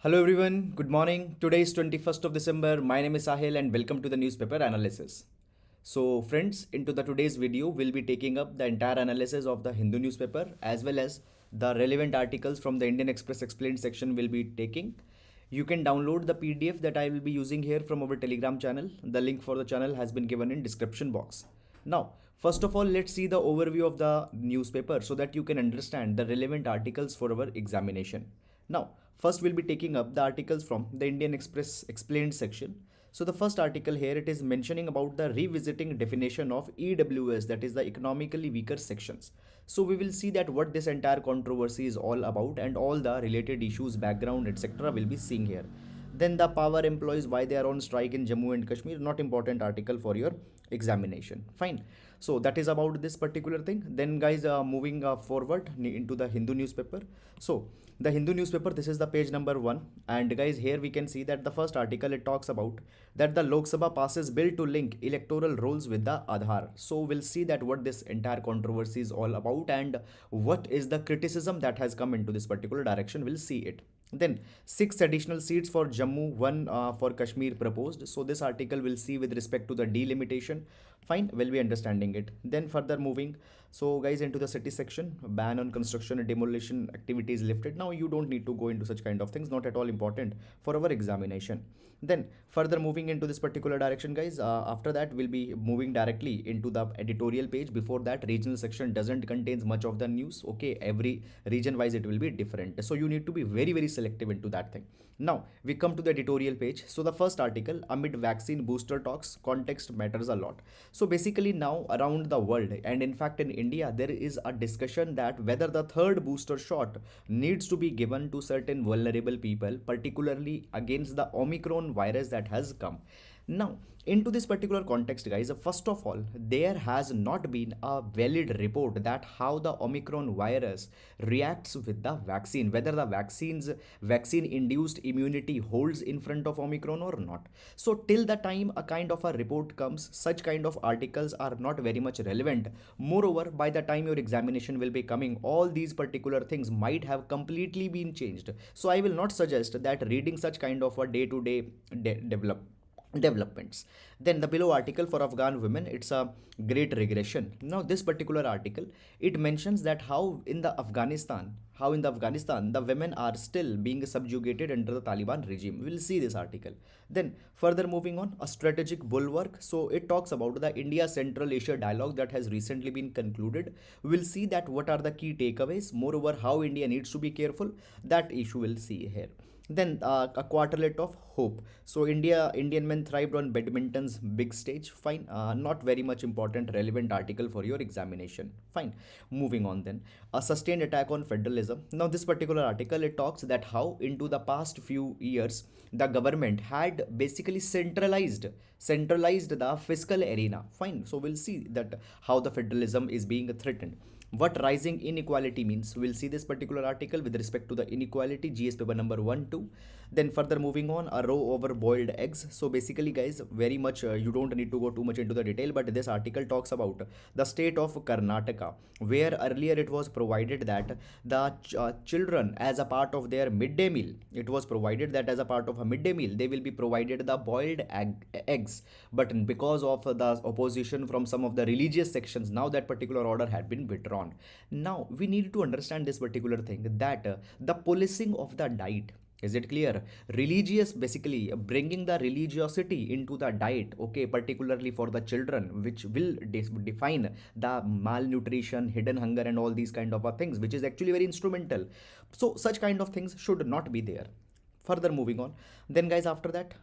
Hello everyone, good morning. Today is 21st of December. My name is Sahil and welcome to the newspaper analysis. So friends, into the today's video, we'll be taking up the entire analysis of the Hindu newspaper as well as the relevant articles from the Indian Express Explained section will be taking. You can download the PDF that I will be using here from our Telegram channel. The link for the channel has been given in description box. Now, first of all, let's see the overview of the newspaper so that you can understand the relevant articles for our examination. Now, first we'll be taking up the articles from the Indian Express Explained section. So the first article here, it is mentioning about the revisiting definition of EWS, that is the economically weaker sections. So we will see that what this entire controversy is all about and all the related issues, background, etc. will be seeing here. Then the power employees, why they are on strike in Jammu and Kashmir, not important article for your examination. Fine. So that is about this particular thing. Then guys, moving forward into the Hindu newspaper. So the Hindu newspaper, this is the page number 1, and guys, here we can see that the first article, it talks about that the Lok Sabha passes bill to link electoral rolls with the Aadhaar. So we'll see that what this entire controversy is all about and what is the criticism that has come into this particular direction. We'll see it. Then 6 additional seats for Jammu, 1 for Kashmir proposed. So this article will see with respect to the delimitation. Fine, we'll be understanding it. Then further moving, so guys, into the city section, ban on construction and demolition activities lifted. Now you don't need to go into such kind of things, not at all important for our examination. Then further moving into this particular direction, guys, after that we'll be moving directly into the editorial page. Before that, regional section doesn't contains much of the news. Okay, every region wise it will be different, so you need to be very selective into that thing. Now we come to the editorial page. So the first article, amid vaccine booster talks, context matters a lot. So basically now around the world and in fact in India, there is a discussion that whether the third booster shot needs to be given to certain vulnerable people, particularly against the Omicron virus that has come. Now, into this particular context, guys, first of all, there has not been a valid report that how the Omicron virus reacts with the vaccine, whether the vaccine induced immunity holds in front of Omicron or not. So till the time a kind of a report comes, such kind of articles are not very much relevant. Moreover, by the time your examination will be coming, all these particular things might have completely been changed. So I will not suggest that reading such kind of a day-to-day developments. Then the below article for Afghan women, it's a great regression. Now this particular article, it mentions that how in the Afghanistan the women are still being subjugated under the Taliban regime. We'll see this article. Then further moving on, a strategic bulwark. So it talks about the India Central Asia dialogue that has recently been concluded. We'll see that what are the key takeaways, moreover how India needs to be careful, that issue we'll see here. Then a quarterlet of hope. So Indian men thrived on badminton's big stage. Fine, not very much important relevant article for your examination. Fine, moving on then, a sustained attack on federalism. Now this particular article, it talks that how into the past few years the government had basically centralized the fiscal arena. Fine, so we'll see that how the federalism is being threatened, what rising inequality means. We'll see this particular article with respect to the inequality, GS paper number 1 2. Then further moving on, a row over boiled eggs. So basically guys, very much you don't need to go too much into the detail, but this article talks about the state of Karnataka, where earlier it was provided that the children, as a part of their midday meal, it was provided that as a part of a midday meal they will be provided the eggs. But because of the opposition from some of the religious sections, now that particular order had been withdrawn. Now we need to understand this particular thing, that the policing of the diet, is it clear? Religious, basically bringing the religiosity into the diet, okay, particularly for the children, which will define the malnutrition, hidden hunger, and all these kind of things, which is actually very instrumental. So such kind of things should not be there. Further moving on, then guys, after that,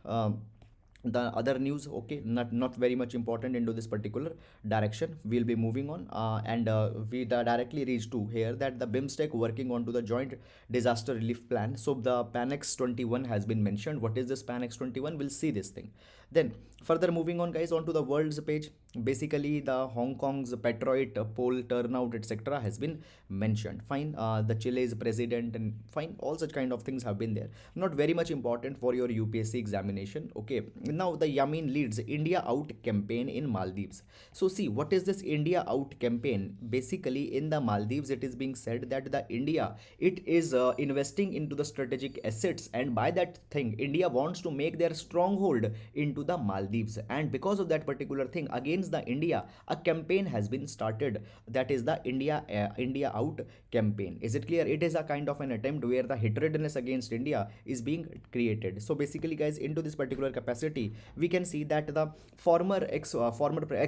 the other news, okay, not very much important into this particular direction. We'll be moving on, and we directly reach to here that the BIMSTEC working on to the joint disaster relief plan. So the PANX 21 has been mentioned. What is this PANX 21? We'll see this thing. Then further moving on guys, onto the world's page. Basically the Hong Kong's Patriot poll turnout etc has been mentioned. Fine. The Chile's president and fine, all such kind of things have been there, not very much important for your UPSC examination. Okay, now the Yamin leads India out campaign in Maldives. So see, what is this India out campaign? Basically in the Maldives it is being said that the India, it is investing into the strategic assets, and by that thing India wants to make their stronghold into the Maldives, and because of that particular thing against the India, a campaign has been started, that is the India out campaign. Is it clear? It is a kind of an attempt where the hatredness against India is being created. So basically guys, into this particular capacity we can see that the former ex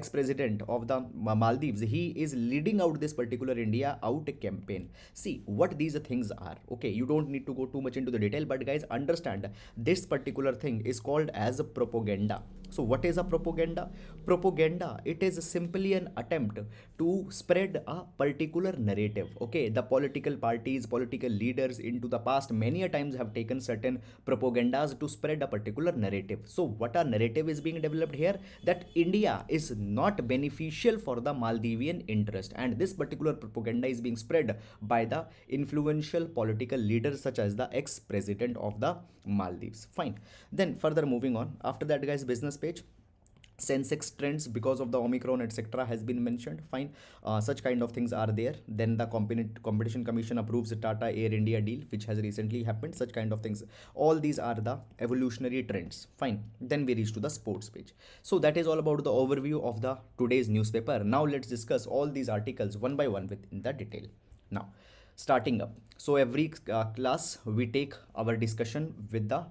president of the Maldives, he is leading out this particular India out campaign. See what these things are. Okay, you don't need to go too much into the detail, but guys understand this particular thing is called as propaganda. So what is a propaganda? Propaganda, it is simply an attempt to spread a particular narrative. Okay, the political parties, political leaders into the past many a times have taken certain propagandas to spread a particular narrative. So what a narrative is being developed here, that India is not beneficial for the Maldivian interest, and this particular propaganda is being spread by the influential political leaders such as the ex-president of the Maldives. Fine. Then further moving on, after that guys, business page. Sensex trends because of the Omicron etc has been mentioned. Fine. Such kind of things are there. Then the competition commission approves the Tata Air India deal which has recently happened. Such kind of things, all these are the evolutionary trends. Fine. Then we reach to the sports page. So that is all about the overview of the today's newspaper. Now let's discuss all these articles one by one within the detail. Now starting up, so every class we take our discussion with the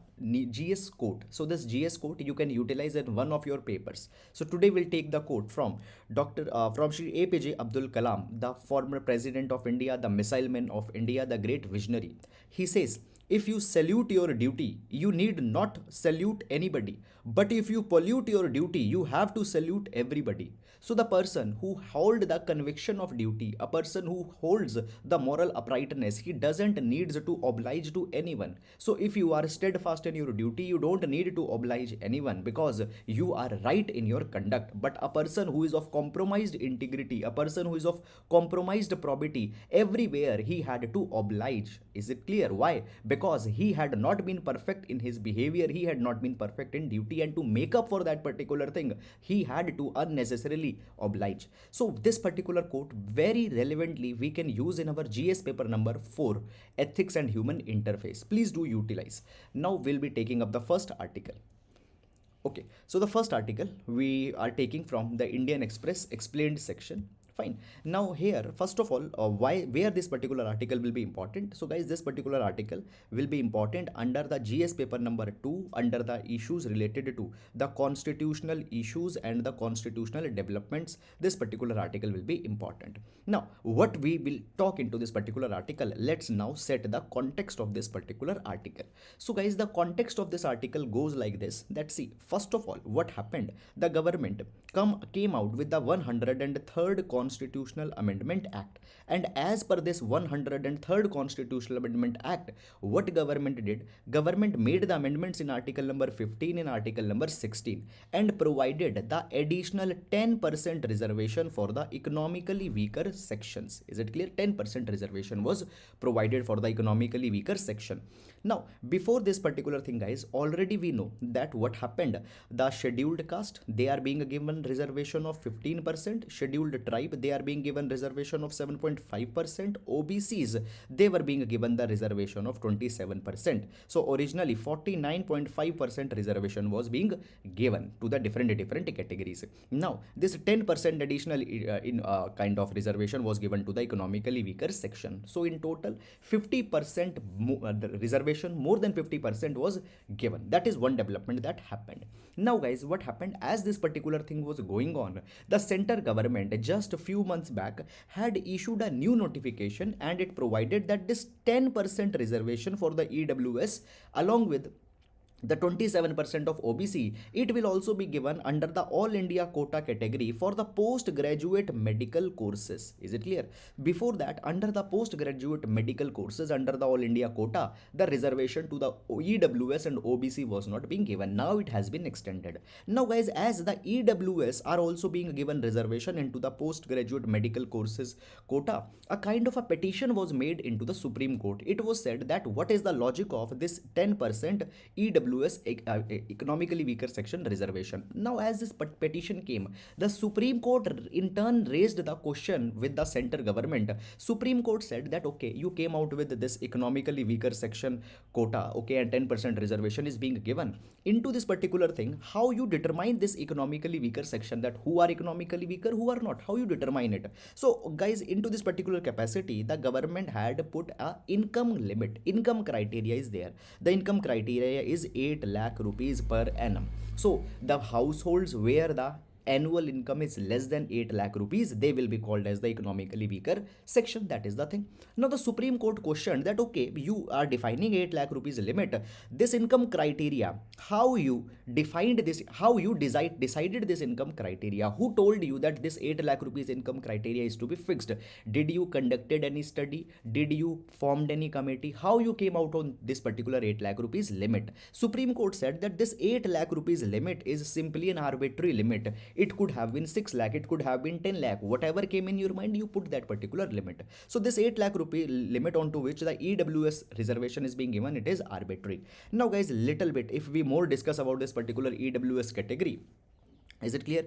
GS quote. So this GS quote you can utilize in one of your papers. So today we'll take the quote from from Shri APJ Abdul Kalam, the former president of India, the missile man of India, the great visionary. He says, if you salute your duty, you need not salute anybody. But if you pollute your duty, you have to salute everybody. So the person who holds the conviction of duty, a person who holds the moral uprightness, he doesn't need to oblige to anyone. So if you are steadfast in your duty, you don't need to oblige anyone because you are right in your conduct. But a person who is of compromised integrity, a person who is of compromised probity, everywhere he had to oblige. Is it clear? Why? Because he had not been perfect in his behavior, he had not been perfect in duty, and to make up for that particular thing, he had to unnecessarily oblige. So this particular quote very relevantly we can use in our GS paper number 4, ethics and human interface. Please do utilize. Now we'll be taking up the first article. Okay, so the first article we are taking from the Indian Express explained section. Fine. Now here, first of all, where this particular article will be important. So guys, this particular article will be important under the GS paper number 2, under the issues related to the constitutional issues and the constitutional developments. This particular article will be important. Now, what we will talk into this particular article, let's now set the context of this particular article. So guys, the context of this article goes like this, that see, first of all, what happened? The government came out with the 103rd Constitutional Amendment Act, and as per this 103rd Constitutional Amendment Act, what government did? Government made the amendments in article number 15 and article number 16 and provided the additional 10% reservation for the economically weaker sections. Is it clear? 10% reservation was provided for the economically weaker section. Now, before this particular thing, guys, already we know that what happened. The scheduled caste, they are being given reservation of 15%. Scheduled tribe, they are being given reservation of 7.5%. OBCs, they were being given the reservation of 27%. So originally 49.5% reservation was being given to the different categories. Now, this 10% additional kind of reservation was given to the economically weaker section. So in total, 50% reservation, more than 50% was given. That is one development that happened. Now guys, what happened? As this particular thing was going on, the center government just a few months back had issued a new notification, and it provided that this 10% reservation for the EWS along with the 27% of OBC, it will also be given under the All India quota category for the postgraduate medical courses. Is it clear? Before that, under the postgraduate medical courses, under the All India quota, the reservation to the EWS and OBC was not being given. Now it has been extended. Now guys, as the EWS are also being given reservation into the postgraduate medical courses quota, a kind of a petition was made into the Supreme Court. It was said that what is the logic of this 10% EWS economically weaker section reservation. Now as this petition came, the Supreme Court in turn raised the question with the center government. Supreme Court said that okay, you came out with this economically weaker section quota, okay, and 10% reservation is being given into this particular thing. How you determine this economically weaker section, that who are economically weaker, who are not, how you determine it? So guys, into this particular capacity, the government had put a income limit. Income criteria is there. The income criteria is 8 lakh rupees per annum. So the households where the annual income is less than 8 lakh rupees, they will be called as the economically weaker section. That is the thing. Now the Supreme Court questioned that okay, you are defining 8 lakh rupees limit, this income criteria, how you defined this, how you decided this income criteria, who told you that this 8 lakh rupees income criteria is to be fixed? Did you conducted any study? Did you formed any committee? How you came out on this particular 8 lakh rupees limit? Supreme Court said that this 8 lakh rupees limit is simply an arbitrary limit. It could have been 6 lakh, it could have been 10 lakh, whatever came in your mind, you put that particular limit. So this 8 lakh rupee limit onto which the EWS reservation is being given, it is arbitrary. Now guys, little bit if we more discuss about this particular EWS category, is it clear?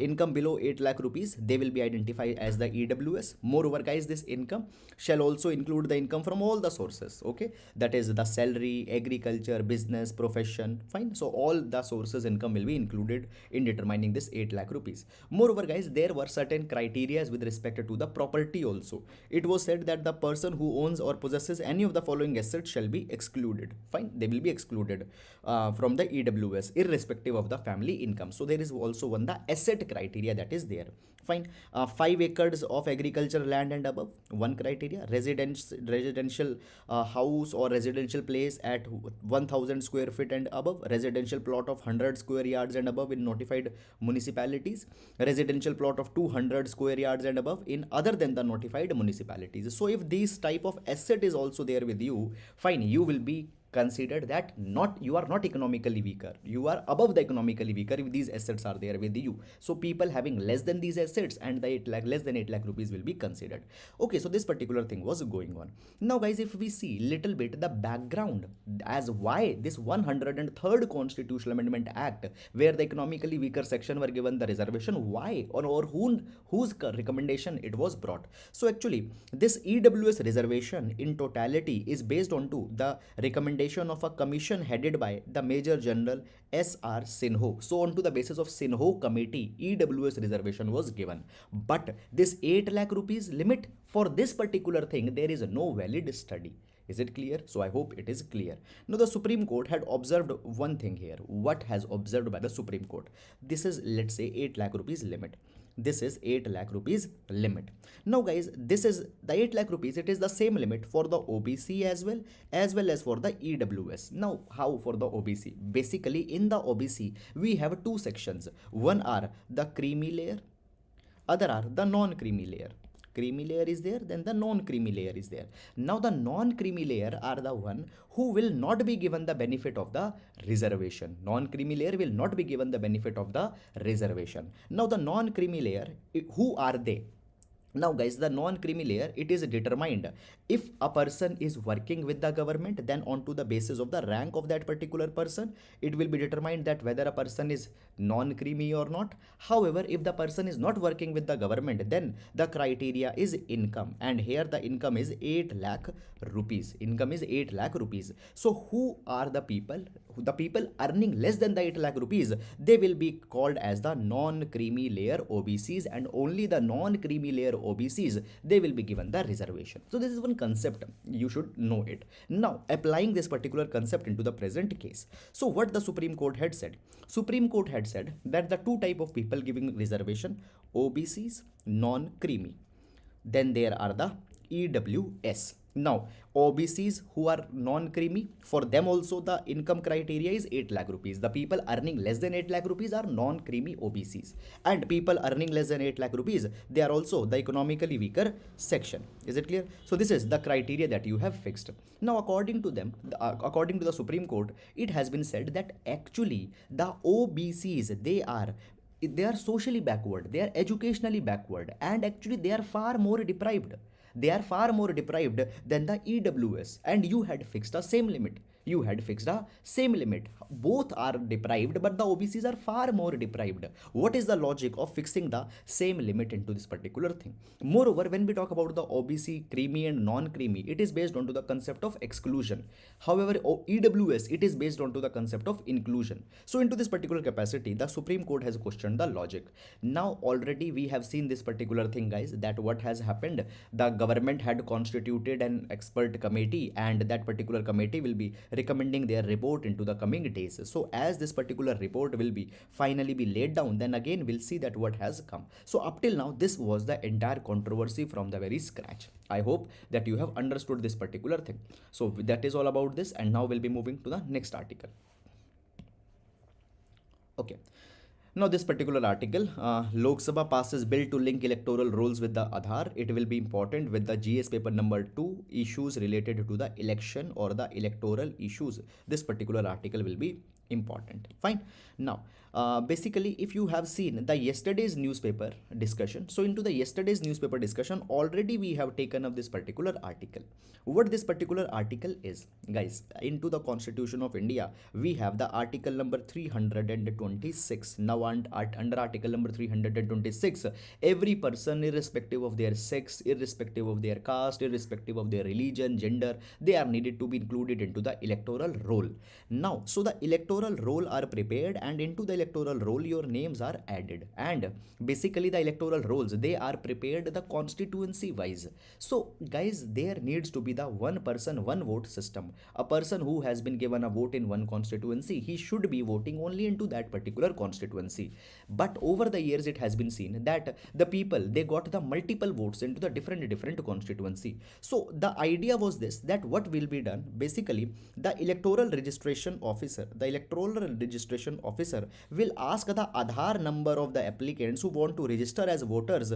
Income below 8 lakh rupees, they will be identified as the EWS. Moreover guys, this income shall also include the income from all the sources, okay, that is the salary, agriculture, business, profession, fine. So all the sources income will be included in determining this 8 lakh rupees. Moreover guys, there were certain criteria with respect to the property also. It was said that the person who owns or possesses any of the following assets shall be excluded, fine, they will be excluded from the EWS irrespective of the family income. So there is also one the asset criteria that is there, fine. 5 acres of agriculture land and above, one criteria. Residential house or residential place at 1000 square feet and above, residential plot of 100 square yards and above in notified municipalities, residential plot of 200 square yards and above in other than the notified municipalities. So if this type of asset is also there with you, fine, you will be considered that not, you are not economically weaker, you are above the economically weaker if these assets are there with you. So people having less than these assets and the 8 lakh, less than 8 lakh rupees will be considered. Okay, so this particular thing was going on. Now guys, if we see little bit the background as why this 103rd Constitutional Amendment Act, where the economically weaker section were given the reservation, why or whose recommendation it was brought. So actually this EWS reservation in totality is based on to the recommendation of a commission headed by the Major General S.R. Sinho. So on to the basis of Sinho committee, EWS reservation was given. But this 8 lakh rupees limit, for this particular thing, there is no valid study. Is it clear? So I hope it is clear. Now the Supreme Court had observed one thing here. What has observed by the Supreme Court? This is, let's say, 8 lakh rupees limit. This is 8 lakh rupees limit. Now guys, this is the 8 lakh rupees, it is the same limit for the OBC as well as for the EWS. Now how for the OBC? Basically in the OBC we have two sections. One are the creamy layer, other are the non-creamy layer. Creamy layer is there, then the non-creamy layer is there. Now the non-creamy layer are the one who will not be given the benefit of the reservation. Non-creamy layer will not be given the benefit of the reservation. Now the non-creamy layer, who are they? Now guys, the non-creamy layer, it is determined if a person is working with the government, then on to the basis of the rank of that particular person, it will be determined that whether a person is non-creamy or not. However, if the person is not working with the government, then the criteria is income, and here the income is 8 lakh rupees. Income is 8 lakh rupees. So who are the people? The people earning less than the 8 lakh rupees, they will be called as the non-creamy layer OBCs, and only the non-creamy layer OBCs, they will be given the reservation. So this is one concept, you should know it. Now applying this particular concept into the present case, so what the Supreme Court had said? Supreme Court had said that the two type of people giving reservation, OBCs, non-creamy, then there are the EWS. Now, OBCs who are non-creamy, for them also the income criteria is 8 lakh rupees. The people earning less than 8 lakh rupees are non-creamy OBCs. And people earning less than 8 lakh rupees, they are also the economically weaker section. Is it clear? So this is the criteria that you have fixed. Now, according to them, according to the Supreme Court, it has been said that actually the OBCs, they are socially backward, they are educationally backward, and actually they are far more deprived. They are far more deprived than the EWS, and you had fixed a same limit. You had fixed a same limit. Both are deprived, but the OBCs are far more deprived. What is the logic of fixing the same limit into this particular thing? Moreover, when we talk about the OBC creamy and non-creamy, it is based on to the concept of exclusion. However, EWS, it is based on to the concept of inclusion. So into this particular capacity, the Supreme Court has questioned the logic. Now already we have seen this particular thing, guys, that what has happened, the government had constituted an expert committee, and that particular committee will be recommending their report into the coming days. So as this particular report will be finally be laid down, then again we'll see that what has come. So up till now, this was the entire controversy from the very scratch. I hope that you have understood this particular thing. So that is all about this, and now we'll be moving to the next article. Okay. Now this particular article, Lok Sabha passes bill to link electoral rolls with the Aadhaar. It will be important with the GS paper number 2, issues related to the election or the electoral issues. This particular article will be important. Fine. Now, basically, if you have seen the yesterday's newspaper discussion, so into the yesterday's newspaper discussion, already we have taken up this particular article. What this particular article is, guys, into the Constitution of India, we have the article number 326. Now, under article number 326, every person, irrespective of their sex, irrespective of their caste, irrespective of their religion, gender, they are needed to be included into the electoral roll. Now, so the electoral roll are prepared, and into the electoral roll your names are added, and basically the electoral rolls, they are prepared the constituency wise. So guys, there needs to be the one person one vote system. A person who has been given a vote in one constituency, he should be voting only into that particular constituency. But over the years it has been seen that the people, they got the multiple votes into the different constituency. So the idea was this, that what will be done, basically the electoral registration officer will ask the Aadhaar number of the applicants who want to register as voters,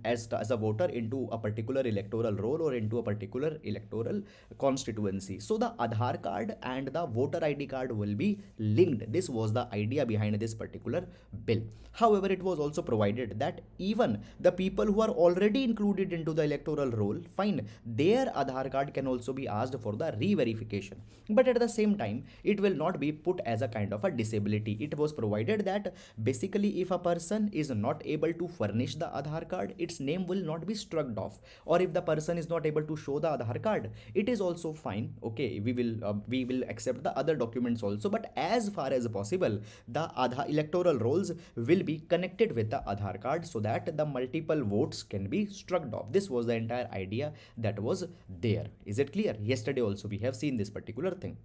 as a voter into a particular electoral roll or into a particular electoral constituency. So the Aadhaar card and the voter ID card will be linked. This was the idea behind this particular bill. However, it was also provided that even the people who are already included into the electoral roll, fine, their Aadhaar card can also be asked for the re-verification. But at the same time, it will not be put as a kind of a disability. It was provided that basically if a person is not able to furnish the Aadhaar card, its name will not be struck off. Or if the person is not able to show the Aadhaar card, it is also fine. Okay, we will accept the other documents also. But as far as possible, the Aadhaar electoral rolls will be connected with the Aadhaar card so that the multiple votes can be struck off. This was the entire idea that was there. Is it clear? Yesterday also we have seen this particular thing.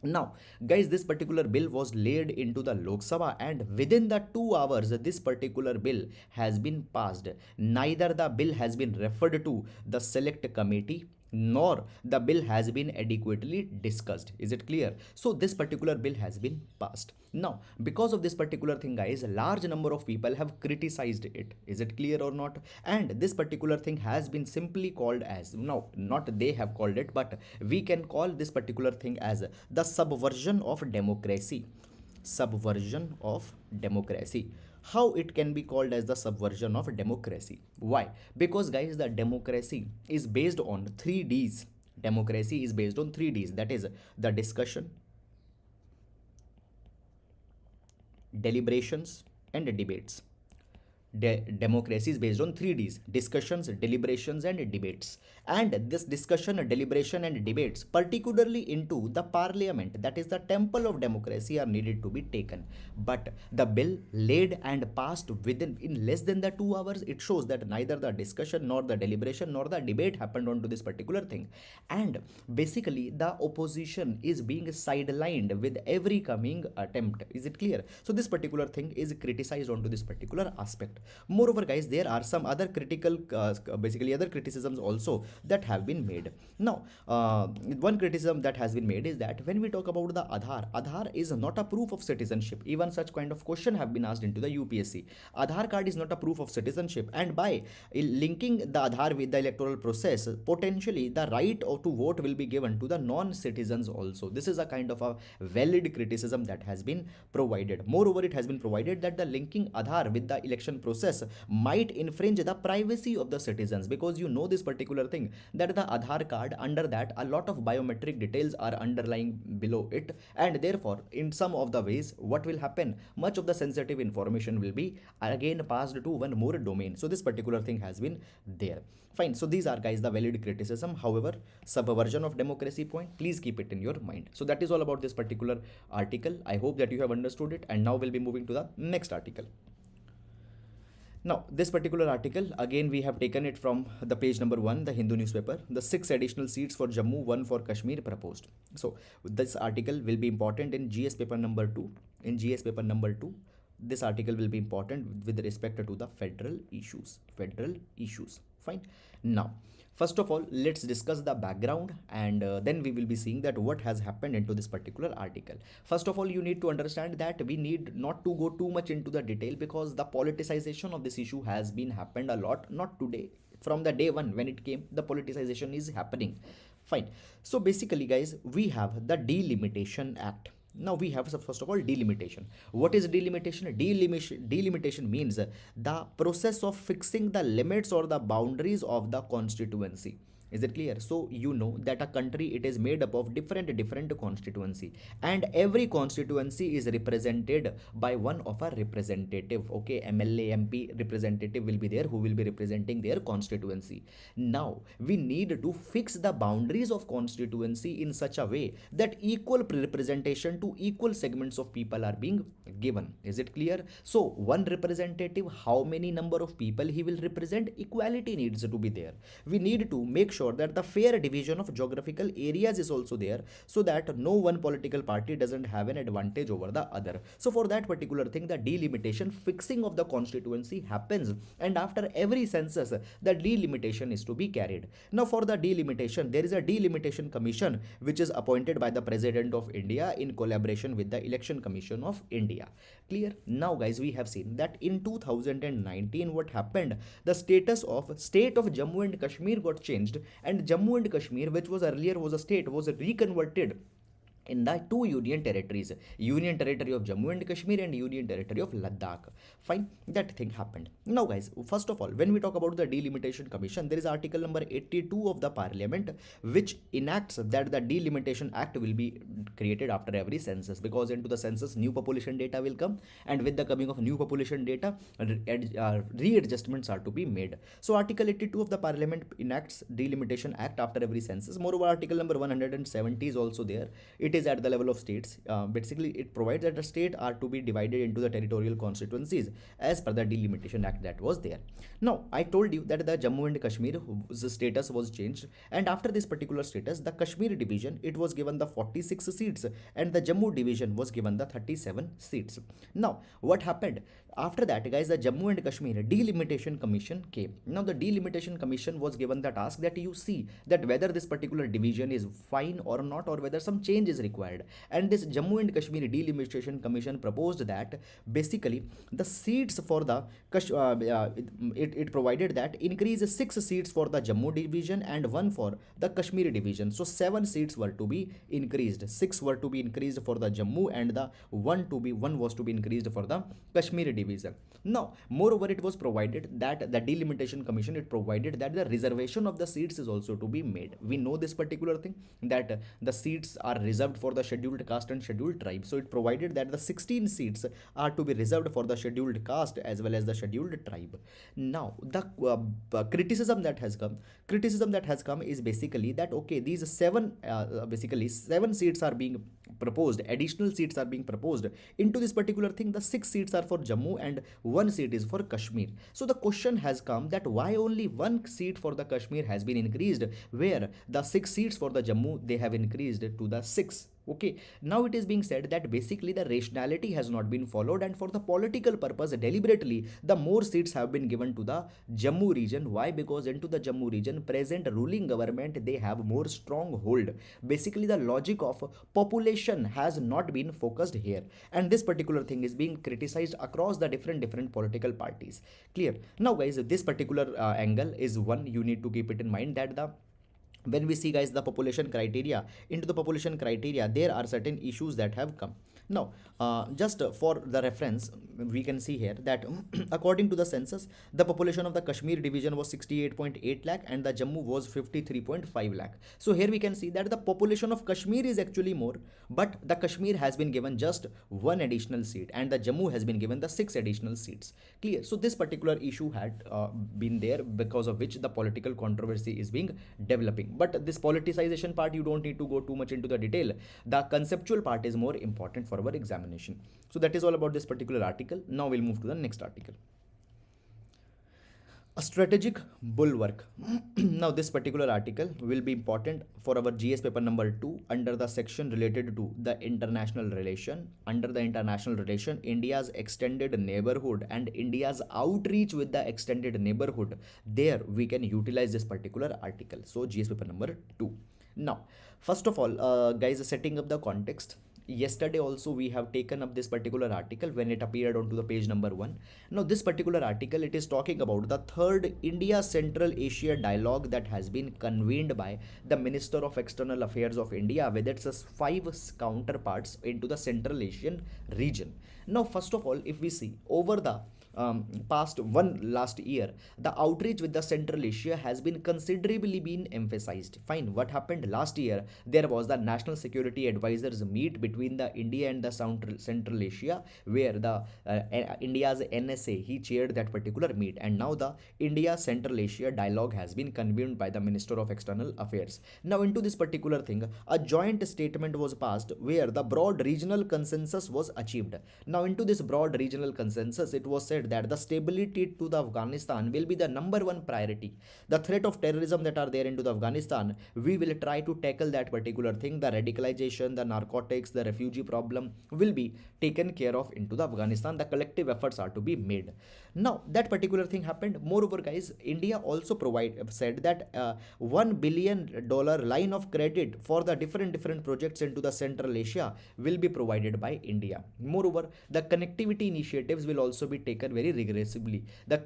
Now, guys, this particular bill was laid into the Lok Sabha, and within the 2 hours, this particular bill has been passed. Neither the bill has been referred to the select committee, nor the bill has been adequately discussed. Is it clear? So this particular bill has been passed. Now, because of this particular thing, guys, a large number of people have criticized it. Is it clear or not? And this particular thing has been simply called as, no, not they have called it, but we can call this particular thing as the subversion of democracy. Subversion of democracy. How it can be called as the subversion of democracy? Why? Because, guys, the democracy is based on 3 Ds. Democracy is based on 3 Ds. That is the discussion, deliberations, and debates. Democracy is based on 3 Ds: discussions, deliberations, and debates. And this discussion, deliberation, and debates, particularly into the parliament, that is the temple of democracy, are needed to be taken. But the bill laid and passed in less than the 2 hours, it shows that neither the discussion nor the deliberation nor the debate happened onto this particular thing. And basically the opposition is being sidelined with every coming attempt. Is it clear? So this particular thing is criticized onto this particular aspect. Moreover, guys, there are some other critical, basically other criticisms also that have been made. Now, one criticism that has been made is that when we talk about the Aadhaar is not a proof of citizenship. Even such kind of question have been asked into the UPSC. Aadhaar card is not a proof of citizenship, and by linking the Aadhaar with the electoral process, potentially the right to vote will be given to the non-citizens also. This is a kind of a valid criticism that has been provided. Moreover, it has been provided that the linking Aadhaar with the election process might infringe the privacy of the citizens, because you know this particular thing, that the Aadhaar card, under that a lot of biometric details are underlying below it, and therefore in some of the ways what will happen, much of the sensitive information will be again passed to one more domain. So this particular thing has been there. Fine. So these are, guys, the valid criticism. However, subversion of democracy point, please keep it in your mind. So that is all about this particular article. I hope that you have understood it, and now we'll be moving to the next article. Now, this particular article, again, we have taken it from the page number 1, the Hindu newspaper. The 6 additional seats for Jammu, 1 for Kashmir proposed. So, this article will be important in GS paper number 2. In GS paper number 2, this article will be important with respect to the federal issues. Federal issues. Fine. Now, first of all, let's discuss the background, and then we will be seeing that what has happened into this particular article. First of all, you need to understand that we need not to go too much into the detail, because the politicization of this issue has been happened a lot, not today. From the day one when it came, the politicization is happening. Fine. So basically, guys, we have the Delimitation Act. Now we have, first of all, delimitation. What is delimitation? Delimitation means the process of fixing the limits or the boundaries of the constituency. Is it clear? So you know that a country, it is made up of different constituency, and every constituency is represented by one of a representative. Okay, MLA, MP representative will be there, who will be representing their constituency. Now we need to fix the boundaries of constituency in such a way that equal representation to equal segments of people are being given. Is it clear? So one representative, how many number of people he will represent? Equality needs to be there. We need to make sure that the fair division of geographical areas is also there, so that no one political party doesn't have an advantage over the other. So for that particular thing, the delimitation, fixing of the constituency happens, and after every census, the delimitation is to be carried. Now for the delimitation, there is a delimitation commission which is appointed by the President of India in collaboration with the Election Commission of India. Clear? Now guys, we have seen that in 2019 what happened, the status of state of Jammu and Kashmir got changed, and Jammu and Kashmir, which was earlier was a state, was reconverted in the two union territories, Union Territory of Jammu and Kashmir and Union Territory of Ladakh. Fine, that thing happened. Now guys, first of all, when we talk about the Delimitation Commission, there is article number 82 of the Parliament which enacts that the Delimitation Act will be created after every census, because into the census new population data will come, and with the coming of new population data, readjustments are to be made. So article 82 of the Parliament enacts Delimitation Act after every census. Moreover, article number 170 is also there. It is at the level of states. Basically, it provides that the state are to be divided into the territorial constituencies as per the Delimitation Act that was there. Now, I told you that the Jammu and Kashmir status was changed, and after this particular status, the Kashmir division, it was given the 46 seats, and the Jammu division was given the 37 seats. Now, what happened? After that, guys, the Jammu and Kashmir Delimitation Commission came. Now, the Delimitation Commission was given the task that you see that whether this particular division is fine or not, or whether some change is required. And this Jammu and Kashmir Delimitation Commission proposed that basically the seats for the it provided that increase 6 seats for the Jammu division and 1 for the Kashmir division. So 7 seats were to be increased. 6 were to be increased for the Jammu, and the 1 was to be increased for the Kashmir division. Now, moreover, it was provided that the Delimitation Commission, it provided that the reservation of the seats is also to be made. We know this particular thing, that the seats are reserved for the scheduled caste and scheduled tribe. So it provided that the 16 seats are to be reserved for the scheduled caste as well as the scheduled tribe. Now, the criticism that has come is basically that, okay, these 7 seats are being proposed, additional seats are being proposed into this particular thing. The 6 seats are for Jammu and 1 seat is for Kashmir. So the question has come that why only 1 seat for the Kashmir has been increased, where the 6 seats for the Jammu, they have increased to the 6. Okay, now it is being said that basically the rationality has not been followed, and for the political purpose, deliberately, the more seats have been given to the Jammu region. Why? Because into the Jammu region, present ruling government, they have more stronghold. Basically, the logic of population has not been focused here, and this particular thing is being criticized across the different political parties. Clear? Now, guys, this particular angle is one you need to keep it in mind, that the when we see, guys, the population criteria, into the population criteria there are certain issues that have come. Now, just for the reference, we can see here that according to the census, the population of the Kashmir division was 68.8 lakh and the Jammu was 53.5 lakh. So here we can see that the population of Kashmir is actually more, but the Kashmir has been given just one additional seat and the Jammu has been given the 6 additional seats. Clear? So this particular issue had been there, because of which the political controversy is being developing. But this politicization part, you don't need to go too much into the detail. The conceptual part is more important for our examination. So that is all about this particular article. Now we'll move to the next article. A strategic bulwark. Now this particular article will be important for our GS paper number 2 under the section related to the international relation. Under the international relation, India's extended neighborhood and India's outreach with the extended neighborhood, there we can utilize this particular article. So GS paper number 2. Now, first of all, guys, setting up the context. Yesterday also we have taken up this particular article when it appeared onto the page number 1. Now this particular article, it is talking about the third India Central Asia dialogue that has been convened by the Minister of External Affairs of India with its 5 counterparts into the Central Asian region. Now first of all, if we see over the last year, the outreach with the Central Asia has been considerably been emphasized. Fine, what happened last year? There was the National Security Advisors meet between the India and the Central Asia, where the India's NSA, he chaired that particular meet, and now the India Central Asia dialogue has been convened by the Minister of External Affairs. Now into this particular thing, a joint statement was passed where the broad regional consensus was achieved. Now into this broad regional consensus, it was said that the stability to the Afghanistan will be the number 1 priority. The threat of terrorism that are there into the Afghanistan, we will try to tackle that particular thing. The radicalization, the narcotics, the refugee problem will be taken care of into the Afghanistan. The collective efforts are to be made. Now that particular thing happened. Moreover, guys, India also said that $1 billion line of credit for the different projects into the Central Asia will be provided by India. Moreover, the connectivity initiatives will also be taken very rigorously. The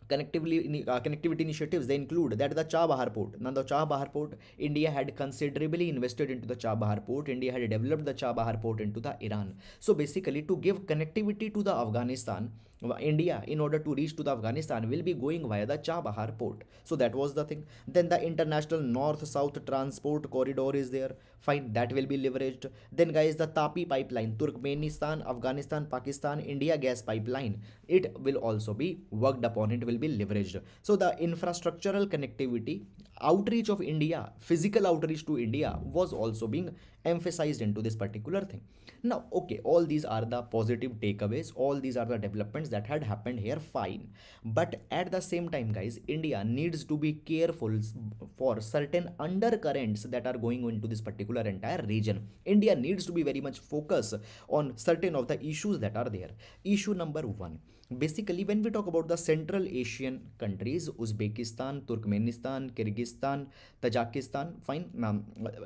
connectivity initiatives, they include that the Chabahar port. Now the Chabahar port, India had considerably invested into the Chabahar port. India had developed the Chabahar port into the Iran. So basically, to give connectivity to the Afghanistan, India, in order to reach to the Afghanistan, will be going via the Chabahar port. So that was the thing. Then the international north-south transport corridor is there. Fine, that will be leveraged. Then, guys, the Tapi pipeline, Turkmenistan, Afghanistan, Pakistan, India gas pipeline, it will also be worked upon. It will be leveraged. So the infrastructural connectivity, outreach of India, physical outreach to India was also being emphasized into this particular thing. Now, okay, all these are the positive takeaways, all these are the developments that had happened here, fine. But at the same time, guys, India needs to be careful for certain undercurrents that are going into this particular entire region. India needs to be very much focused on certain of the issues that are there. Issue number 1. Basically, when we talk about the Central Asian countries, Uzbekistan, Turkmenistan, Kyrgyzstan, Tajikistan, fine.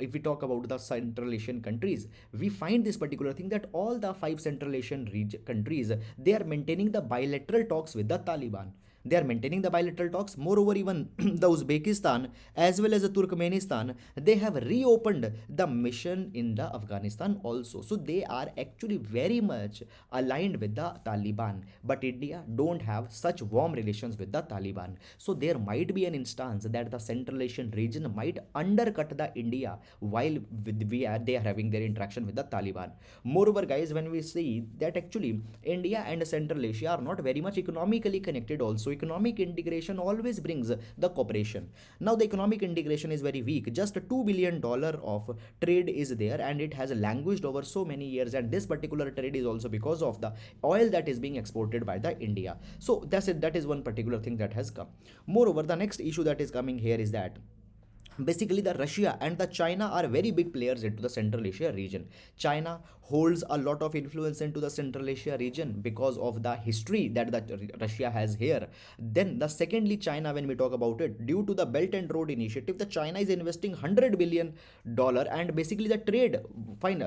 If we talk about the Central Asian countries, we find this particular thing that all the 5 Central Asian countries, they are maintaining the bilateral talks with the Taliban. They are maintaining the bilateral talks. Moreover, even the Uzbekistan as well as the Turkmenistan, they have reopened the mission in the Afghanistan also. So they are actually very much aligned with the Taliban. But India don't have such warm relations with the Taliban. So there might be an instance that the Central Asian region might undercut the India while they are having their interaction with the Taliban. Moreover, guys, when we see that actually India and Central Asia are not very much economically connected also. Economic integration always brings the cooperation. Now the economic integration is very weak. Just $2 billion of trade is there, and it has languished over so many years, and this particular trade is also because of the oil that is being exported by the India. So that's it. That is one particular thing that has come. Moreover, the next issue that is coming here is that basically the Russia and the China are very big players into the Central Asia region. China holds a lot of influence into the Central Asia region because of the history that the Russia has here. Then the secondly, China, when we talk about it, due to the Belt and Road Initiative, the China is investing $100 billion, and basically the trade fine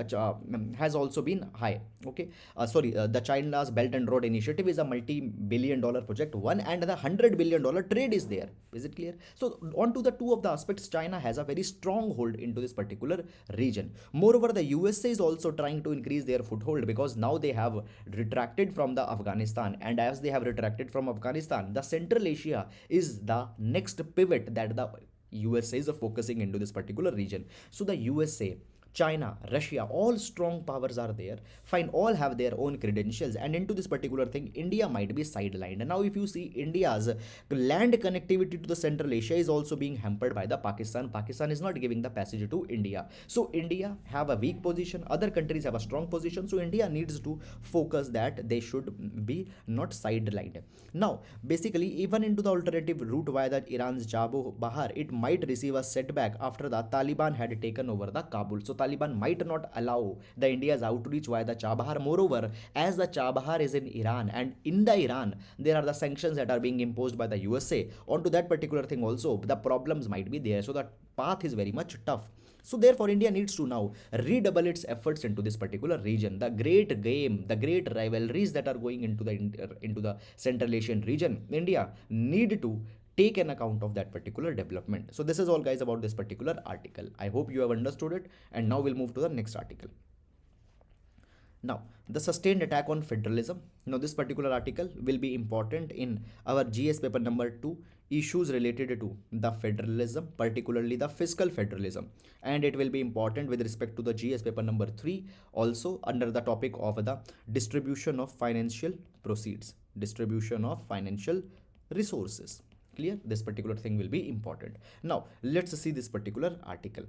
has also been high. Okay, sorry, the China's Belt and Road Initiative is a multi-billion-dollar project one, and the $100 billion trade is there. Is it clear? So on to the two of the aspects, China has a very strong hold into this particular region. Moreover, the USA is also trying to increase their foothold because now they have retracted from the Afghanistan, and as they have retracted from Afghanistan, the Central Asia is the next pivot that the USA is focusing into this particular region. So the USA, China, Russia, all strong powers are there. Fine, all have their own credentials, and into this particular thing, India might be sidelined. Now, if you see India's land connectivity to the Central Asia is also being hampered by the Pakistan. Pakistan is not giving the passage to India. So India have a weak position. Other countries have a strong position. So India needs to focus that they should be not sidelined. Now, basically, even into the alternative route via the Iran's Jabo Bahar, it might receive a setback after the Taliban had taken over the Kabul. So Taliban might not allow the India's outreach via the Chabahar. Moreover, as the Chabahar is in Iran, and in the Iran there are the sanctions that are being imposed by the USA onto that particular thing also, the problems might be there. So the path is very much tough. So therefore, India needs to now redouble its efforts into this particular region. The great game, the great rivalries that are going into the Central Asian region, India need to take an account of that particular development. So this is all, guys, about this particular article. I hope you have understood it, and now we'll move to the next article. Now, the sustained attack on federalism. Now, this particular article will be important in our GS paper number 2, issues related to the federalism, particularly the fiscal federalism, and it will be important with respect to the GS paper number 3, also under the topic of the distribution of financial proceeds, distribution of financial resources. Clear? This particular thing will be important. Now let's see this particular article.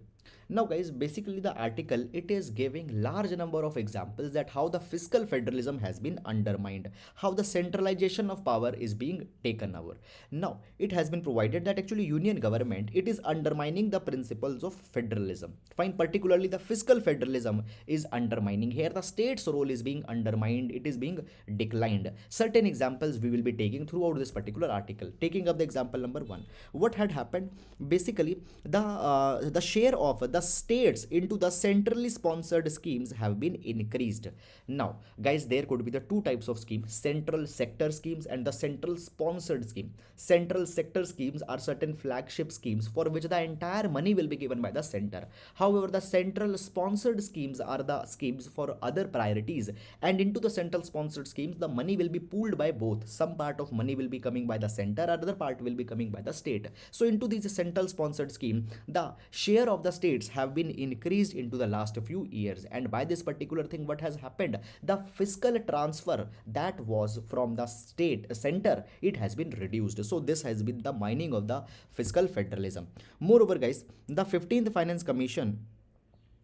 Now, guys, basically the article, it is giving large number of examples that how the fiscal federalism has been undermined, how the centralization of power is being taken over. Now it has been provided that actually union government, it is undermining the principles of federalism. Fine, particularly the fiscal federalism is undermining here. The state's role is being undermined, it is being declined. Certain examples we will be taking throughout this particular article. Taking up the example number 1, what had happened, basically the share of the states into the centrally sponsored schemes have been increased. Now, guys, there could be the two types of schemes: central sector schemes and the central sponsored scheme. Central sector schemes are certain flagship schemes for which the entire money will be given by the center. However, the central sponsored schemes are the schemes for other priorities, and into the central sponsored schemes the money will be pooled by both. Some part of money will be coming by the center, other part will be coming by the state. So into these central sponsored scheme, the share of the states have been increased into the last few years, and by this particular thing, what has happened, the fiscal transfer that was from the state center, it has been reduced. So this has been the mining of the fiscal federalism. Moreover, guys, the 15th Finance Commission,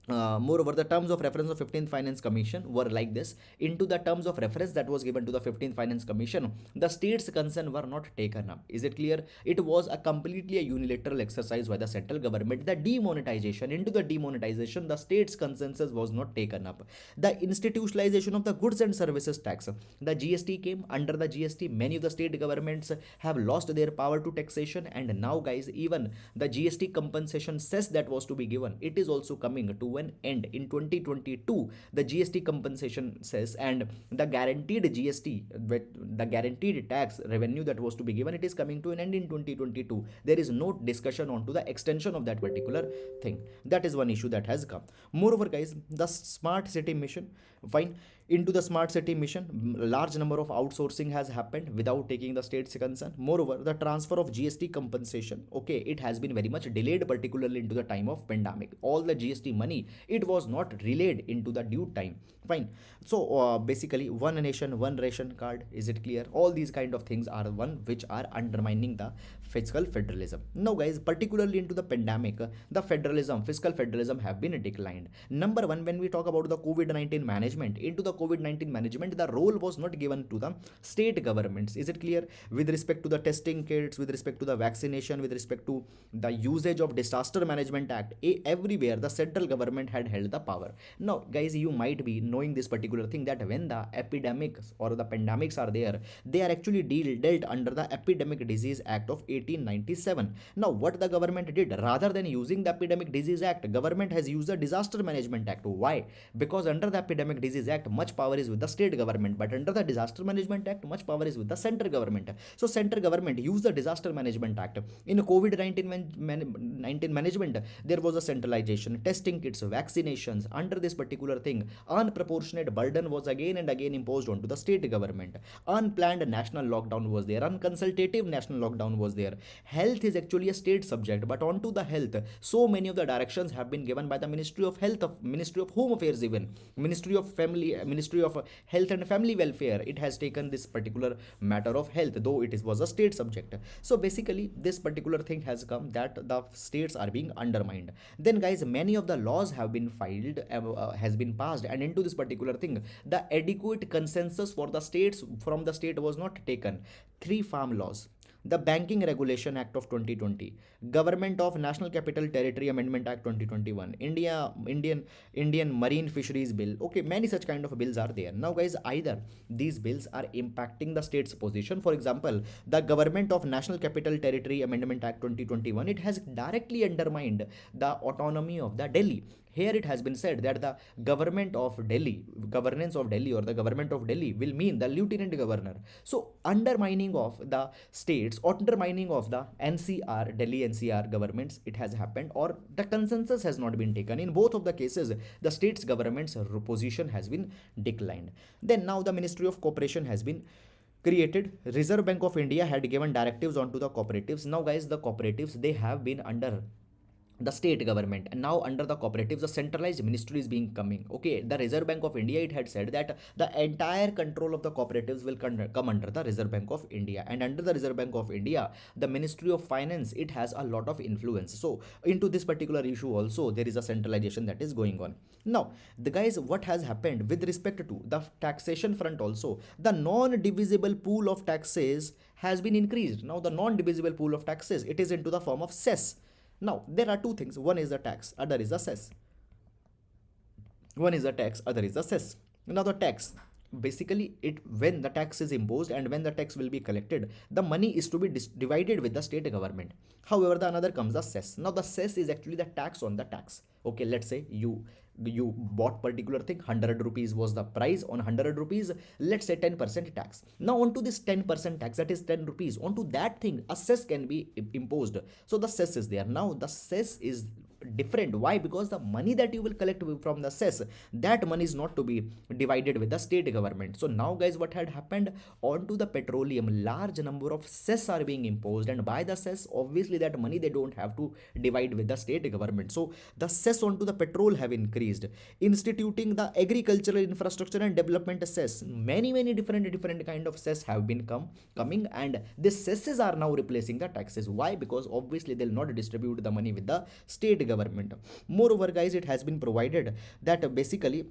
moreover, the terms of reference of 15th Finance Commission were like this. Into the terms of reference that was given to the 15th Finance Commission, the states' concern were not taken up. Is it clear? It was a completely a unilateral exercise by the central government. The demonetization, into the demonetization, the states' consensus was not taken up. The institutionalization of the goods and services tax, the GST came. Under the GST, many of the state governments have lost their power to taxation, and now, guys, even the GST compensation cess that was to be given, it is also coming to an end. In 2022, the GST compensation cess and the guaranteed GST, the guaranteed tax revenue that was to be given, it is coming to an end in 2022. There is no discussion on to the extension of that particular thing. That is one issue that has come. Moreover, guys, the smart city mission, fine. Into the smart city mission, large number of outsourcing has happened without taking the state's concern. Moreover, the transfer of GST compensation, okay, it has been very much delayed, particularly into the time of pandemic. All the GST money, it was not relayed into the due time. Fine. So basically, one nation, one ration card. Is it clear? All these kind of things are one which are undermining the fiscal federalism. Now, guys, particularly into the pandemic, the federalism, fiscal federalism have been declined. Number one, when we talk about the COVID-19 management, into the COVID-19 management, the role was not given to the state governments. Is it clear? With respect to the testing kits, with respect to the vaccination, with respect to the usage of Disaster Management Act, everywhere the central government had held the power. Now, guys, you might be knowing this particular thing, that when the epidemics or the pandemics are there, they are actually dealt under the Epidemic Disease Act of 1897. Now, what the government did, rather than using the Epidemic Disease Act, government has used the Disaster Management Act. Why? Because under the Epidemic Disease Act, much power is with the state government, but under the Disaster Management Act, much power is with the central government. So central government used the Disaster Management Act. In COVID-19 management, there was a centralization, testing kits, vaccinations. Under this particular thing, unproportionate burden was again and again imposed onto the state government. Unplanned national lockdown was there, unconsultative national lockdown was there. Health is actually a state subject, but onto the health, so many of the directions have been given by the Ministry of Health, Ministry of Home Affairs, even Ministry of Family, Ministry of Health and Family Welfare. It has taken this particular matter of health, though it was a state subject. So basically, this particular thing has come, that the states are being undermined. Then, guys, many of the laws have been filed, has been passed, and into this particular thing, the adequate consensus for the states from the state was not taken. 3 farm laws, the Banking Regulation Act of 2020, Government of National Capital Territory Amendment Act 2021, Indian Marine Fisheries Bill. Okay, many such kind of bills are there. Now, guys, either these bills are impacting the state's position. For example, the Government of National Capital Territory Amendment Act 2021, it has directly undermined the autonomy of the Delhi. Here it has been said that the government of Delhi, governance of Delhi, or the government of Delhi will mean the lieutenant governor. So undermining of the states, undermining of the NCR, Delhi NCR governments, it has happened, or the consensus has not been taken. In both of the cases, the state's government's position has been declined. Then now the Ministry of Cooperation has been created. Reserve Bank of India had given directives onto the cooperatives. Now, guys, the cooperatives, they have been under the state government, and now under the cooperatives, the centralized ministry is being coming. Okay, the Reserve Bank of India, it had said that the entire control of the cooperatives will come under the Reserve Bank of India, and under the Reserve Bank of India, the Ministry of Finance, it has a lot of influence. So into this particular issue also, there is a centralization that is going on. Now, the guys, what has happened with respect to the taxation front also, the non-divisible pool of taxes has been increased. Now, the non-divisible pool of taxes, it is into the form of cess. Now, there are two things. One is the tax, other is the cess. One is the tax, other is the cess. Now, the tax, basically, when the tax is imposed and when the tax will be collected, the money is to be divided with the state government. However, the another comes the cess. Now, the cess is actually the tax on the tax. Okay, let's say you bought particular thing, 100 rupees was the price. On 100 rupees, let's say 10% tax. Now, onto this 10% tax, that is 10 rupees, onto that thing, a cess can be imposed. So the cess is there. Now, the cess is different. Why? Because the money that you will collect from the cess, that money is not to be divided with the state government. So now, guys, what had happened, onto the petroleum, large number of cess are being imposed, and by the cess, obviously that money they don't have to divide with the state government. So the cess onto the petrol have increased. Instituting the agricultural infrastructure and development cess, many different kind of cess have been coming, and these cesses are now replacing the taxes. Why? Because obviously they'll not distribute the money with the state government. Moreover, guys, it has been provided that basically,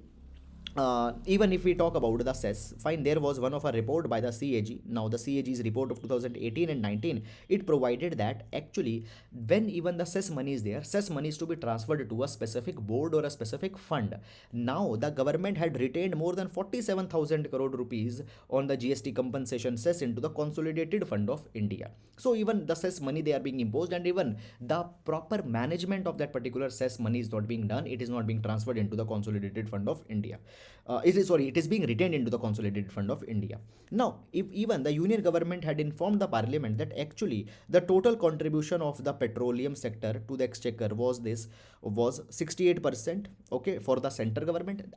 even if we talk about the cess, fine, there was one of a report by the CAG. Now, the CAG's report of 2018 and 19, it provided that actually when even the cess money is there, cess money is to be transferred to a specific board or a specific fund. Now, the government had retained more than 47,000 crore rupees on the GST compensation cess into the consolidated fund of India. So even the cess money, they are being imposed, and even the proper management of that particular cess money is not being done. It is not being transferred into the consolidated fund of India. It is being retained into the consolidated fund of India. Now, if even the union government had informed the parliament that actually the total contribution of the petroleum sector to the exchequer was 68%, okay, for the central government.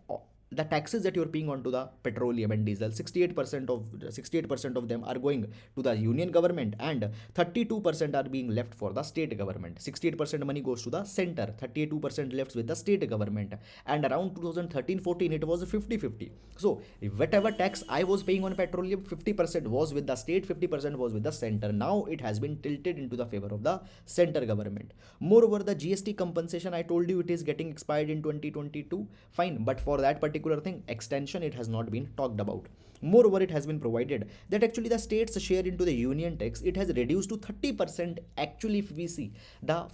The taxes that you're paying onto the petroleum and diesel, 68% of them are going to the union government, and 32% are being left for the state government. 68% money goes to the center, 32% left with the state government, and around 2013-14 it was 50-50. So whatever tax I was paying on petroleum, 50% was with the state, 50% was with the center. Now it has been tilted into the favor of the center government. Moreover, the GST compensation, I told you, it is getting expired in 2022. Fine, but for that particular particular thing extension, it has not been talked about. Moreover, it has been provided that actually the states share into the union tax, it has reduced to 30%. Actually, if we see the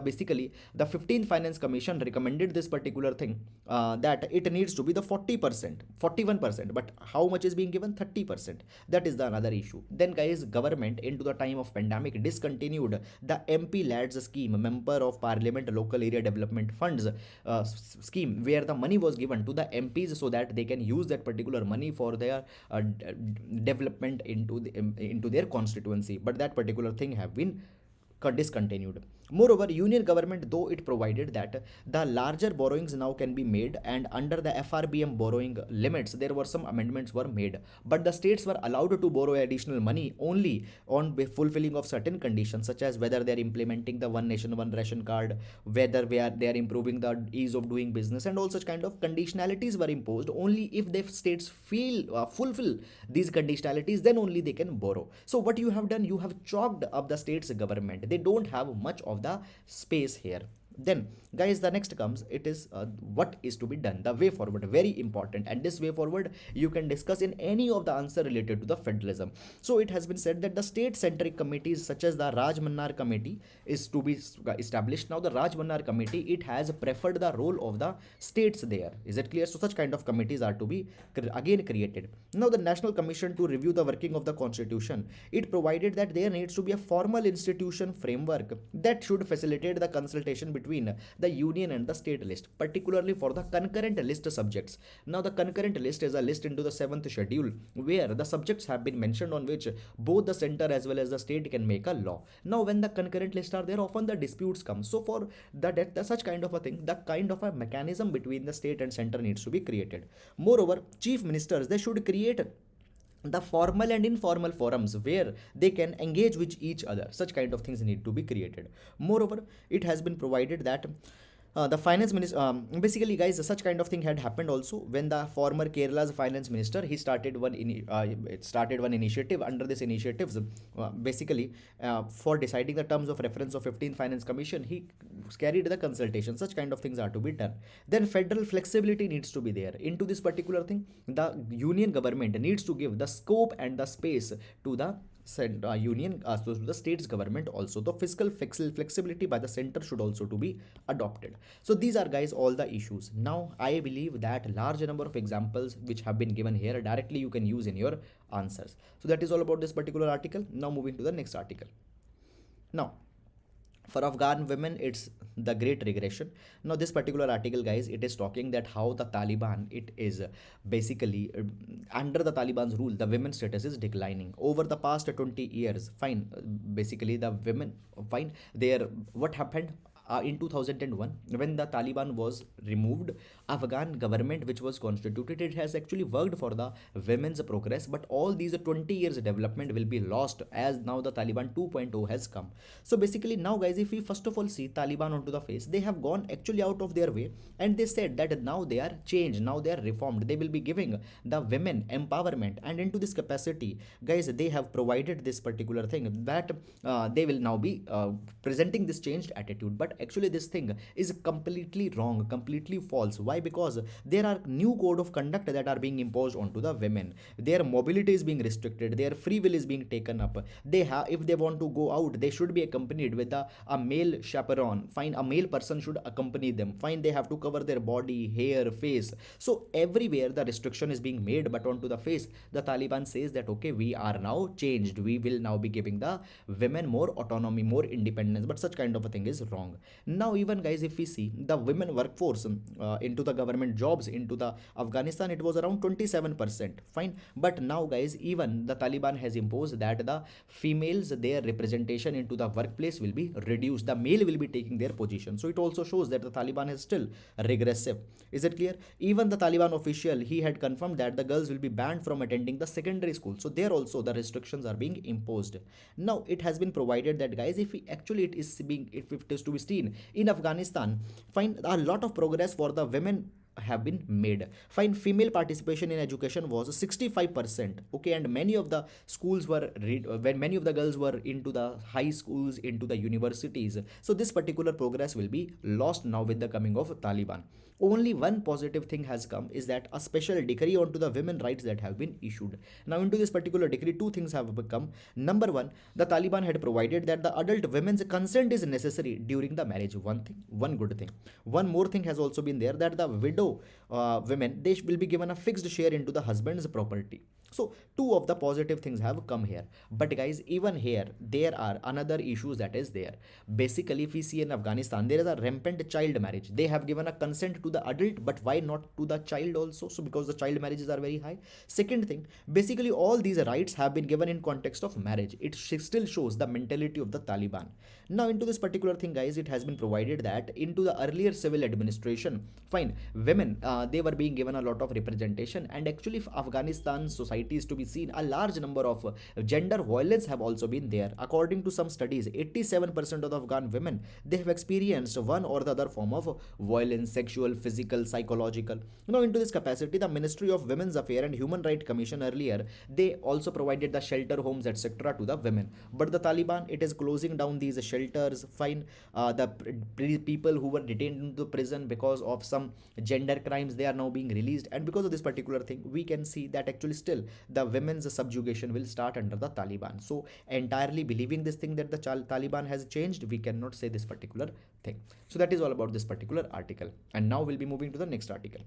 basically the 15th Finance Commission recommended this particular thing, that it needs to be the 40%, 41%, but how much is being given? 30%. That is the another issue. Then guys, government into the time of pandemic discontinued the MP lads scheme, member of parliament local area development funds scheme, where the money was given to the MPs so that they can use that particular money for their development into their constituency, but that particular thing have been discontinued. Moreover, union government, though it provided that the larger borrowings now can be made, and under the FRBM borrowing limits there were some amendments were made, but the states were allowed to borrow additional money only on fulfilling of certain conditions, such as whether they are implementing the one nation one ration card, whether they are improving the ease of doing business, and all such kind of conditionalities were imposed. Only if the states fulfill these conditionalities, then only they can borrow. So what you have done, you have chalked up the states government, they don't have much of the space here. Then guys, the next comes, it is what is to be done, the way forward, very important, and this way forward you can discuss in any of the answer related to the federalism. So it has been said that the state centric committees such as the Raj Mannar committee is to be established. Now the Raj Mannar committee, it has preferred the role of the states there. Is it clear? So such kind of committees are to be again created. Now the National Commission to review the working of the constitution, it provided that there needs to be a formal institution framework that should facilitate the consultation between the union and the state list, particularly for the concurrent list subjects. Now the concurrent list is a list into the 7th schedule where the subjects have been mentioned on which both the center as well as the state can make a law. Now when the concurrent lists are there, often the disputes come. So for the such kind of a thing, the kind of a mechanism between the state and center needs to be created. Moreover, chief ministers, they should create the formal and informal forums where they can engage with each other. Such kind of things need to be created. Moreover, it has been provided that the finance minister, basically guys, such kind of thing had happened also when the former Kerala's finance minister, he started one initiative. Under this initiatives, basically for deciding the terms of reference of 15th Finance Commission, he carried the consultation. Such kind of things are to be done. Then federal flexibility needs to be there into this particular thing. The union government needs to give the scope and the space to the union, so to the states government also. The fiscal flexibility by the center should also to be adopted. So these are guys all the issues. Now I believe that large number of examples which have been given here directly you can use in your answers. So that is all about this particular article. Now moving to the next article. Now for Afghan women, it's the great regression. Now this particular article guys, it is talking that how the Taliban, it is basically under the Taliban's rule, the women's status is declining over the past 20 years. Fine, basically the women, fine, there what happened in 2001 when the Taliban was removed, Afghan government which was constituted, it has actually worked for the women's progress, but all these 20 years development will be lost as now the Taliban 2.0 has come. So basically now guys, if we first of all see Taliban onto the face, they have gone actually out of their way and they said that now they are changed, now they are reformed, they will be giving the women empowerment, and into this capacity guys, they have provided this particular thing that they will now be presenting this changed attitude. But actually this thing is completely wrong, completely false. Why? Because there are new code of conduct that are being imposed onto the women. Their mobility is being restricted, their free will is being taken up. They have, if they want to go out, they should be accompanied with a male chaperone. Fine, a male person should accompany them. Fine, they have to cover their body, hair, face. So everywhere the restriction is being made, but onto the face the Taliban says that okay, we are now changed, we will now be giving the women more autonomy, more independence. But such kind of a thing is wrong. Now even guys, if we see the women workforce into the government jobs into the Afghanistan, it was around 27%. Fine, but now guys, even the Taliban has imposed that the females, their representation into the workplace will be reduced, the male will be taking their position. So it also shows that the Taliban is still regressive. Is it clear? Even the Taliban official, he had confirmed that the girls will be banned from attending the secondary school. So there also the restrictions are being imposed. Now it has been provided that guys, if we actually it is to be seen in Afghanistan, find a lot of progress for the women have been made. Fine, female participation in education was 65%. Okay, and many of the schools were when many of the girls were into the high schools, into the universities. So this particular progress will be lost now with the coming of Taliban. Only one positive thing has come, is that a special decree onto the women rights that have been issued. Now into this particular decree, two things have come. Number one, the Taliban had provided that the adult women's consent is necessary during the marriage. One thing, one good thing. One more thing has also been there, that the widow women, they will be given a fixed share into the husband's property. So two of the positive things have come here. But guys, even here there are another issues that is there. Basically, if we see in Afghanistan, there is a rampant child marriage. They have given a consent to the adult, but why not to the child also? So because the child marriages are very high. Second thing, basically all these rights have been given in context of marriage. It still shows the mentality of the Taliban. Now into this particular thing, guys, it has been provided that into the earlier civil administration, fine, women, they were being given a lot of representation. And actually, if Afghanistan society is to be seen, a large number of gender violence have also been there. According to some studies, 87% of the Afghan women, they have experienced one or the other form of violence, sexual, physical, psychological. Now into this capacity, the Ministry of Women's Affairs and Human Rights Commission earlier, they also provided the shelter homes, etc. to the women. But the Taliban, it is closing down these shelters. Fine, the people who were detained into prison because of some gender crimes, they are now being released. And because of this particular thing, we can see that actually still the women's subjugation will start under the Taliban. So entirely believing this thing that the Taliban has changed, we cannot say this particular thing. So that is all about this particular article. And now we'll be moving to the next article.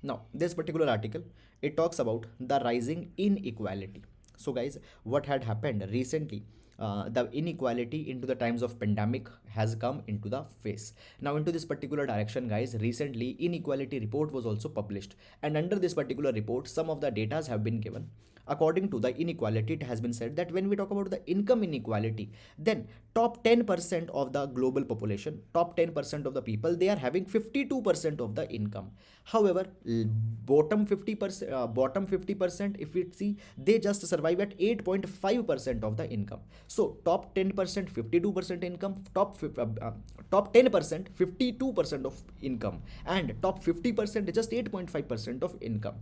Now this particular article, it talks about the rising inequality. So guys, what had happened recently, the inequality into the times of pandemic has come into the face. Now into this particular direction, guys, recently inequality report was also published, and under this particular report some of the data have been given. According to the inequality, it has been said that when we talk about the income inequality, then top 10% of the global population, top 10% of the people, they are having 52% of the income. However, bottom 50%, if we see, they just survive at 8.5% of the income. So top 10% 52% income, top 10% 52% of income, and top 50% just 8.5% of income.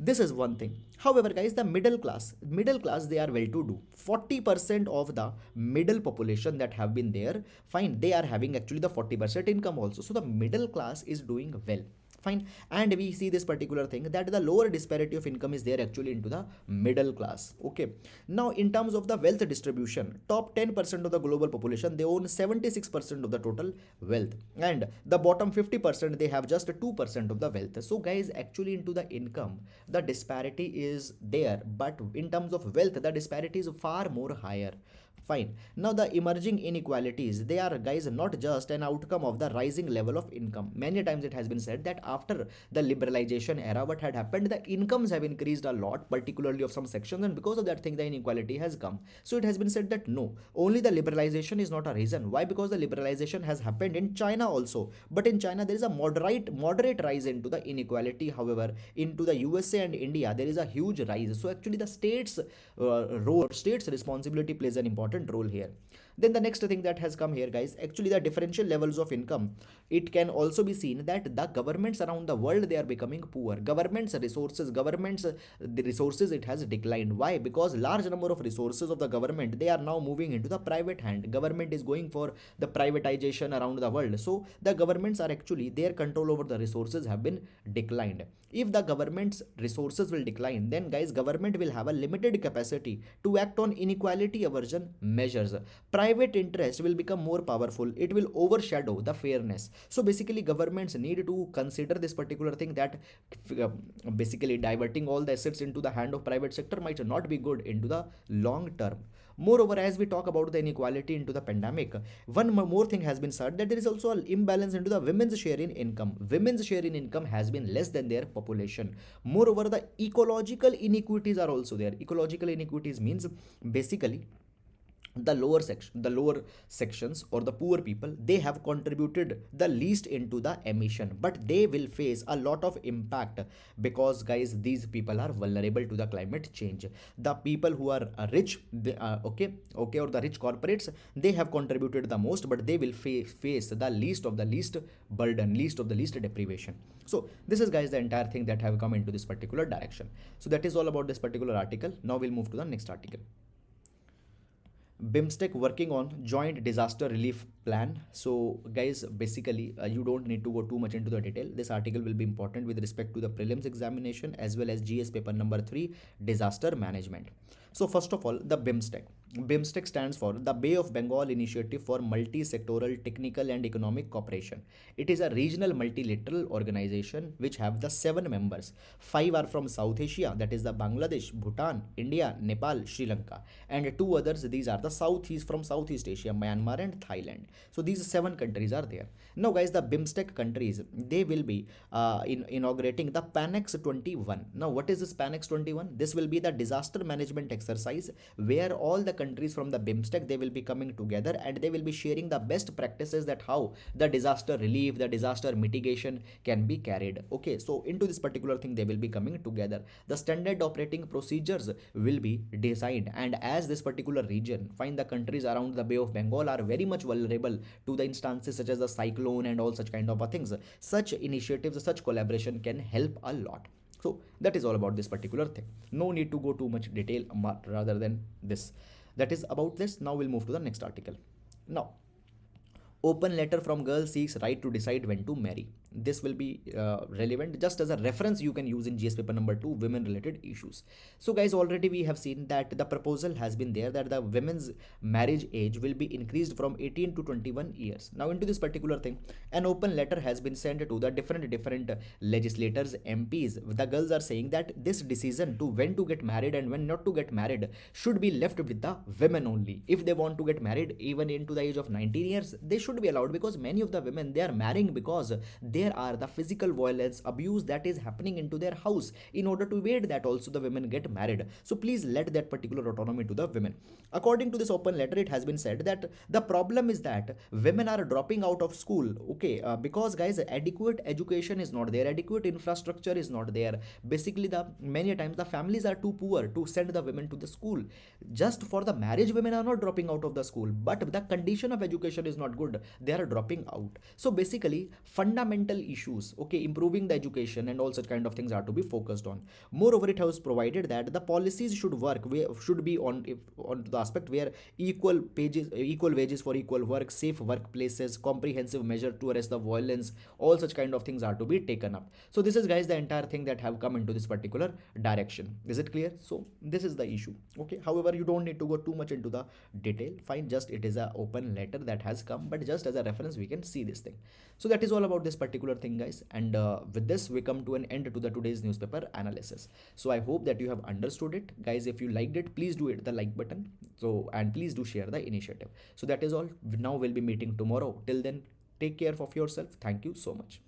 This is one thing. However, guys, the middle class, they are well to do. 40% of the middle population that have been there, fine, they are having actually the 40% income also. So the middle class is doing well. Fine. And we see this particular thing, that the lower disparity of income is there actually into the middle class. Okay. Now in terms of the wealth distribution, top 10% of the global population, they own 76% of the total wealth, and the bottom 50%, they have just 2% of the wealth. So guys, actually into the income, the disparity is there, but in terms of wealth, the disparity is far more higher. Fine. Now the emerging inequalities, they are, guys, not just an outcome of the rising level of income. Many times it has been said that after the liberalization era, what had happened, the incomes have increased a lot, particularly of some sections, and because of that thing, the inequality has come. So it has been said that no, only the liberalization is not a reason. Why? Because the liberalization has happened in China also, but in China there is a moderate rise into the inequality. However, into the USA and India, there is a huge rise. So actually the state's responsibility plays an important role here. Then the next thing that has come here, guys, actually the differential levels of income, it can also be seen that the governments around the world, they are becoming poor. The resources, it has declined. Why? Because large number of resources of the government, they are now moving into the private hand. Government is going for the privatization around the world. So the governments are actually, their control over the resources have been declined. If the government's resources will decline, then guys, government will have a limited capacity to act on inequality aversion measures. Private interest will become more powerful. It will overshadow the fairness. So basically governments need to consider this particular thing, that basically diverting all the assets into the hand of private sector might not be good into the long term. Moreover, as we talk about the inequality into the pandemic, one more thing has been said, that there is also an imbalance into the women's share in income. Women's share in income has been less than their population. Moreover, the ecological inequities are also there. Ecological inequities means basically the lower sections or the poor people, they have contributed the least into the emission, but they will face a lot of impact, because guys, these people are vulnerable to the climate change. The people who are rich, they are or the rich corporates, they have contributed the most, but they will face the least of the least burden, least of the least deprivation. So this is, guys, the entire thing that have come into this particular direction. So that is all about this particular article. Now we'll move to the next article. BIMSTEC working on joint disaster relief plan. So guys, basically you don't need to go too much into the detail. This article will be important with respect to the prelims examination as well as GS paper number 3, disaster management. So first of all, the BIMSTEC. BIMSTEC stands for the Bay of Bengal Initiative for Multi-Sectoral Technical and Economic Cooperation. It is a regional multilateral organization which have the 7 members. 5 are from South Asia, that is the Bangladesh, Bhutan, India, Nepal, Sri Lanka, and 2 others, these are the Southeast Asia, Myanmar and Thailand. So these 7 countries are there. Now guys, the BIMSTEC countries, they will be inaugurating the PANEX 21. Now what is this PANEX 21? This will be the disaster management exercise where all the countries from the BIMSTEC, they will be coming together and they will be sharing the best practices that how the disaster relief, the disaster mitigation can be carried. Okay, so into this particular thing they will be coming together. The standard operating procedures will be designed, and as this particular region, find the countries around the Bay of Bengal are very much vulnerable to the instances such as the cyclone and all such kind of things. Such initiatives, such collaboration can help a lot. So that is all about this particular thing. No need to go too much detail rather than this. That is about this. Now we'll move to the next article. Now, open letter from girl seeks right to decide when to marry. This will be relevant just as a reference you can use in GS paper number 2, women related issues. So guys, already we have seen that the proposal has been there that the women's marriage age will be increased from 18 to 21 years. Now into this particular thing, an open letter has been sent to the different legislators, MPs. The girls are saying that this decision to when to get married and when not to get married should be left with the women only. If they want to get married even into the age of 19 years, they should be allowed, because many of the women, they are marrying because there are the physical violence, abuse that is happening into their house. In order to evade that also, the women get married. So please let that particular autonomy to the women. According to this open letter, it has been said that the problem is that women are dropping out of school. Okay, because guys, adequate education is not there, adequate infrastructure is not there. Basically, the many times the families are too poor to send the women to the school. Just for the marriage, women are not dropping out of the school, but the condition of education is not good, they are dropping out. So basically, fundamental issues, okay, improving the education and all such kind of things are to be focused on. Moreover, it has provided that the policies should be on the aspect where equal wages for equal work, safe workplaces, comprehensive measure to arrest the violence, all such kind of things are to be taken up. So this is guys the entire thing that have come into this particular direction. Is it clear? So this is the issue. Okay, however, you don't need to go too much into the detail. Fine, just it is a open letter that has come, but just as a reference we can see this thing. So that is all about this particular thing, guys, and with this we come to an end to the today's newspaper analysis. So I hope that you have understood it, guys. If you liked it, please do hit the like button, so and please do share the initiative. So that is all. Now we'll be meeting tomorrow. Till then, take care of yourself. Thank you so much.